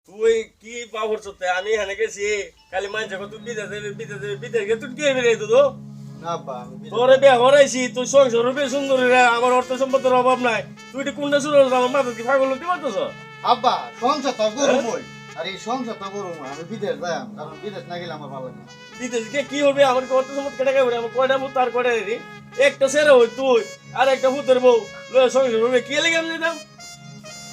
তুই কি পাবর চতে আমি এখানে গেছি কালি মানছে তুই বিদেশ গিয়ে তুই কে বেরিয়ে তো না আব্বা আমি তোরে বিয়া হরাইছি তুই সংসার রূপে সুন্দরী রে আমার অর্থ সম্পদের অভাব নাই তুই এটি কোনটা শুরু হলো আমার মাথা কি পাগল হতে পারতেছ আব্বা সংসার তো গরম হই আর এই সংসার তো গরম হয় আমি বিদেশ যাই কারণ বিদেশ না গেলে আমার ভালো লাগে না বিদেশ গিয়ে কি হবে আমার কি অর্থ সম্পদ কেটে গেবে আমার কয়টা মুখ তার কয়টা রে একটা সেরে হই তুই আর একটা ভূতের বউ লয়ে সংসার রূপে কি লেগে আমি যেতাম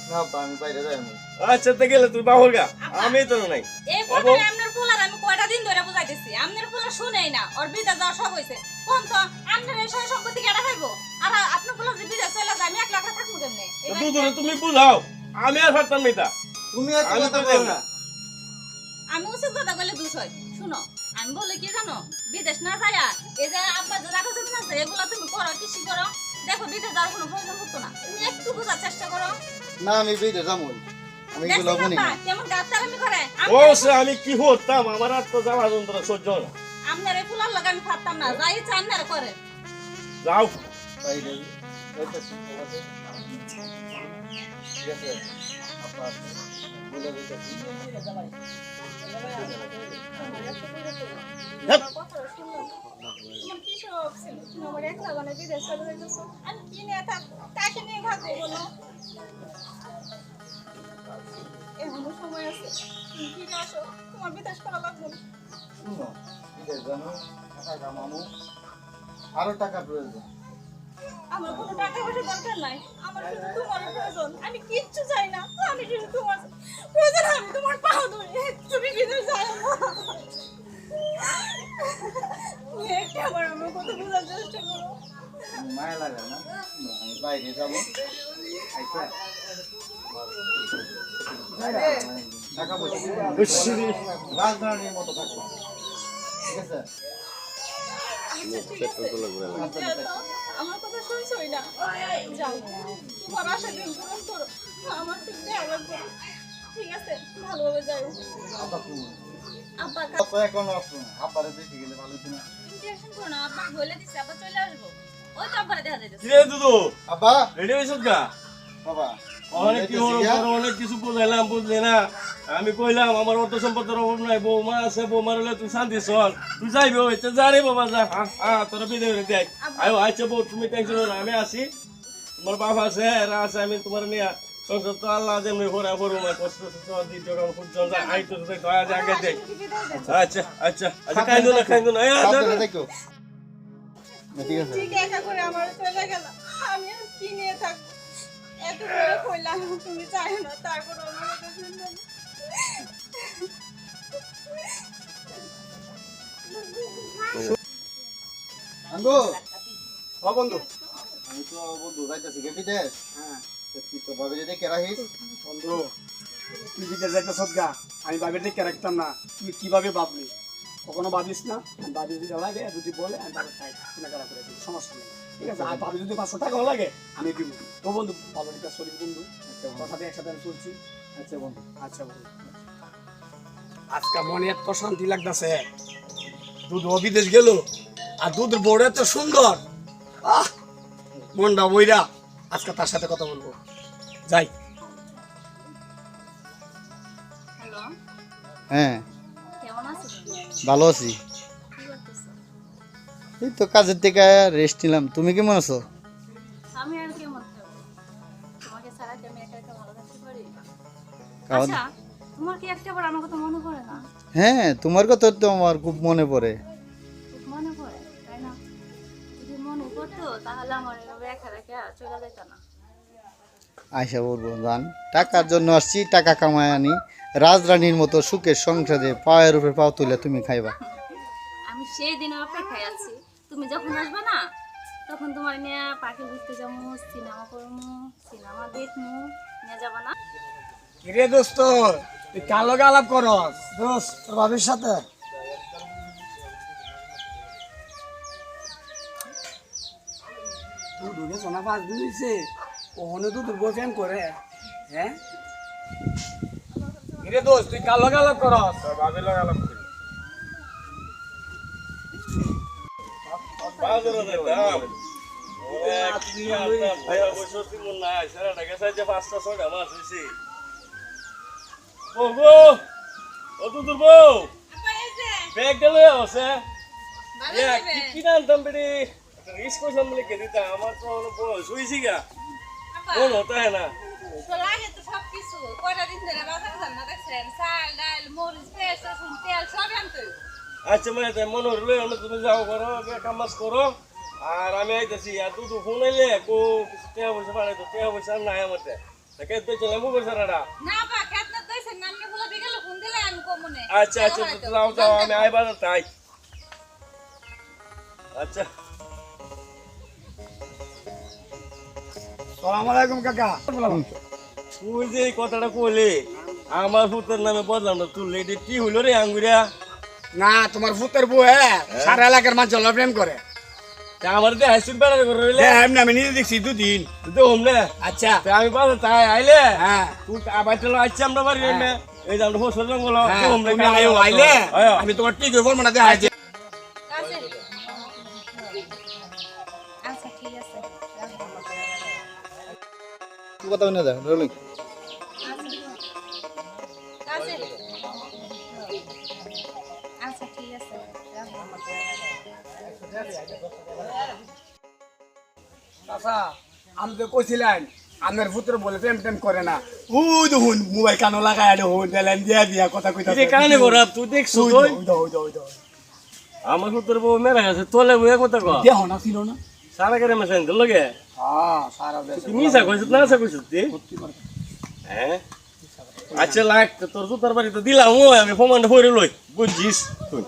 না আব্বা আমি বাইরে যাই আমি আচ্ছা তে গেলে তুই বাহর গা আমি তো নাই এই কথা আমনের পোলার আমি কয়টা দিন ধরে বুঝাইতেছি আমনের পোলা শুনেই না ওর বিদেশ যাওয়া সব হইছে কোন তো আমনের এই সয় সম্পত্তি কেডা খাইবো আর আপনার পোলা যে বিদেশ চলে যায় আমি 1 লাখ টাকা থাকবো কেমনে দুধরে তুমি বুঝাও আমি আর পারতাম না এটা তুমি এত আমি কথা তো বলো না না আমি উচিত কথা বলে দুষ হয় শুনো আমি বলে কি জানো বিদেশ না যায়া এই যে আব্বা যে রাখা জমি আছে এগুলা তুমি করো কৃষি করো দেখো বিদেশ যাওয়ার কোনো প্রয়োজন হতো না তুমি একটু বোঝার চেষ্টা করো না আমি বিদেশ যাবো আমি এগুলো দেখছি বলি না বাবা, কেমন গাছতারামি করে ও সে আমি কি হতাম আমার আর তো যাওয়া যন্ত্রণা সহ্য হয় না আপনার এই ফুলার লাগা আমি পারতাম না যাই চান না করে যাও বাইরে যাইতেছি ঠিক আছে আব্বা বলে দিতেছি হ্যাঁ। তোমার কি শখ ছিল তুমি আমার একলা বানাই বিদেশ চলে যাইতেছো আমি কি নিয়ে কাকে নিয়ে থাকবো বলো এখনো সময় আছে তুমি ফিরে আসো তোমার বিদেশ করা লাগবে না শুনো বিদেশ জানো টাকা কামামু আরো টাকা প্রয়োজন আমার কোনো টাকা পয়সা দরকার নাই আমার শুধু তোমার প্রয়োজন আমি কিচ্ছু চাই না আমি শুধু তোমার প্রয়োজন আমি তোমার পাও ধরে তুমি বিদেশ যাও না একটা বার আমার কথা বোঝার চেষ্টা করো মায়া লাগে না আমি বাইরে যাবো আচ্ছা টাকা পয়সা রাজধানীর মতো থাকবো ঠিক আছে আচ্ছা ঠিক আছে আমার কথা শুনছই না যাও তোমার আশা দিন পূরণ করো আমার ঠিক দেয়া লাগবে ঠিক আছে ভালোভাবে যাও আব্বা তুমি আব্বা কত এখন আসুন আব্বারে দেখে গেলে ভালো হতো না টেনশন করো না আব্বা বলে দিছে আব্বা চলে আসবো ওই তো আব্বারে দেখা যাইতেছে কি রে দুদু আব্বা রেডি হইছত গা বাবা অনেক কি হলো অনেক কিছু বুঝাইলাম বুঝলি না আমি কইলাম আমার অর্থ সম্পদের অভাব নাই বৌমা আছে বৌমার হলে তুই শান্তি চল তুই যাইবি হইতে যা রে বাবা যা তোরা বিদে হয়ে দেখ আয়ো আচ্ছা বউ তুমি টেনশন না আমি আসি তোমার বাবা আছে এরা আছে আমি তোমার নিয়ে সংসার তো আল্লাহ যেমনি ঘোরা করবো কষ্ট দ্বিতীয় কাম খুব জন আই তো দয়া আগে দেখ আচ্ছা আচ্ছা আচ্ছা খাইন্দো না সাবধানে দেখো ঠিক আছে ঠিক একা করে আমার চলে গেল আমি আর কি নিয়ে থাকবো এত বড় কইলাম তুমি চাই না তারপর আমার কথা শুনবে না আঙ্গো ও বন্ধু আমি তো বন্ধু যাইতেছি কে বিদেশ হ্যাঁ তুই তো ভাবি দেখে রাখিস বন্ধু তুই বিদেশ যাইতে সদ্গা আমি ভাবে ঠিক রাখতাম না তুই কিভাবে ভাবলি কখনো ভাবিস না আমি ভাবি যদি লাগে যদি বলে আমি তারপর খাই কেনাকাটা করে দিই সমস্যা নেই ঠিক আছে আর ভাবি যদি 500 টাকাও লাগে আমি দিব তো বন্ধু ভালো ঠিক আছে বন্ধু তোর সাথে একসাথে আমি চলছি আচ্ছা বন্ধু আচ্ছা বন্ধু আজকে মনে এত শান্তি লাগতেছে দুধ ও বিদেশ গেল আর দুধের বড় এত সুন্দর আহ মনটা বইরা আজকে তার সাথে কথা বলবো যাই হ্যালো হ্যাঁ কেমন আছো ভালো আছি কি করতেছো এই তো কাজের থেকে রেস্ট নিলাম তুমি কেমন আছো আমি আর কেমন থাকবো তোমাকে ছাড়া কি আমি একা একা ভালো থাকতে পারি খাওয়া- আচ্ছা তোমার কি একটাবার আমার কথা মনে পড়ে না হ্যাঁ তোমার কথা তো আমার খুব মনে পড়ে খুব মনে পড়ে তাই না যদি মনে পড়তো তাহলে আমার এভাবে একা রেখে চলে যেত না আয়সা বলবো জান টাকার জন্য আসছি টাকা কামায় আনি রাজরানীর মতো সুখের সংসারে পায়ের উপরে পাও তুলে তুমি খাইবা আমি সেই দিনের অপেক্ষায় আছি তুমি যখন আসবে না তখন তোমার নিয়ে পাখি ঘুরতে যাবো সিনেমা করবো সিনেমা দেখবো নিয়ে যাবো না কিরে দোস্ত তুই কালো আলাপ করস দোস্ত তোর ভাবির সাথে তুই ঢুকে সোনা 5 দিন হয়েছে ওখানে তো দুর্বল ফ্যান করে হ্যাঁ কিরে দোস্ত তুই কালো আলাপ করস বাজে লাগালাম বাজে লাগালাম ভাইয়া বসে মন নাই স্যার ঢাকা সাইজে 5টা 6টা মাছ হইছে বউ বউ ও দুধুর বউ আপা এই যে ব্যাগ গেল আছে ভালো ইয়া যাবে কি নাম বেড়ি রিস্ক সামলে কে দিতা আমার তো বয়স হইছি গা আপা কোন হতো হ্যাঁ না তো লাগে তো সব কিছু কয়টা দিন ধরে বাজারে যান না দেখছেন চাল ডাল মরিচ পেঁয়াজ রসুন তেল সব আনতে আচ্ছা মানে তাই মনে হলো তুমি যাও করো কামাজ করো আর আমি আইতেছি আর দুধ ফোন আইলে কো কিছু টেয়া পয়সা পাঠাই তো টেয়া পয়সা নাই আমার তাকে তো চলে মুখ সারাটা না বা খেত না দইছেন নামনি বলে দিগেল ফোন দিলে আমি কমনে আচ্ছা আচ্ছা যাও যাও আমি আইবার তাই আচ্ছা সালাম আলাইকুম কাকা তুই যে এই কথাটা কইলে আমার পুত্রের নামে বদলাম না তুই লেডি কি হইলো রে আঙ্গুরিয়া না তোমার ভূতের বউ সারা এলাকার মানুষ জল প্রেম করে তা আমার দিয়ে হাসিন বেড়া করে রইলে এমনি আমি নিজে দেখছি দুদিন তো হোম না আচ্ছা তা আমি বাবা তাই আইলে হ্যাঁ তুই আবার চলো আসছি আমরা বাড়ি এনে এই যে আমরা হোসল জঙ্গল হোম তুমি আইলে আমি তোমার কি করবো মানে দেখা আছে আছে আচ্ছা ঠিক আছে তুই কথা বলে দেখ রোলিং আছে আচ্ছা ঠিক আছে চাচা আমি তো কইছিলেন আমার ভূতের বলে প্রেম টেম করে না ও দেখুন মোবাইল কানো লাগাই দেখুন দিলেন দিয়া দিয়া কথা কইতা তুই কানে করা তুই দেখছো তুই আমার পুত্রের বউ মেরা গেছে তোলে বউ কথা কর দেহ না ছিল না সারা করে মেশাইন তো লগে হ্যাঁ সারা দেশ তুই মিছা কইছিস না আসা কইছিস তুই হ্যাঁ আচ্ছা লাগ তোর জুতার বাড়ি তো দিলাম ও আমি ফোন ফইরে লই বুঝছিস তুই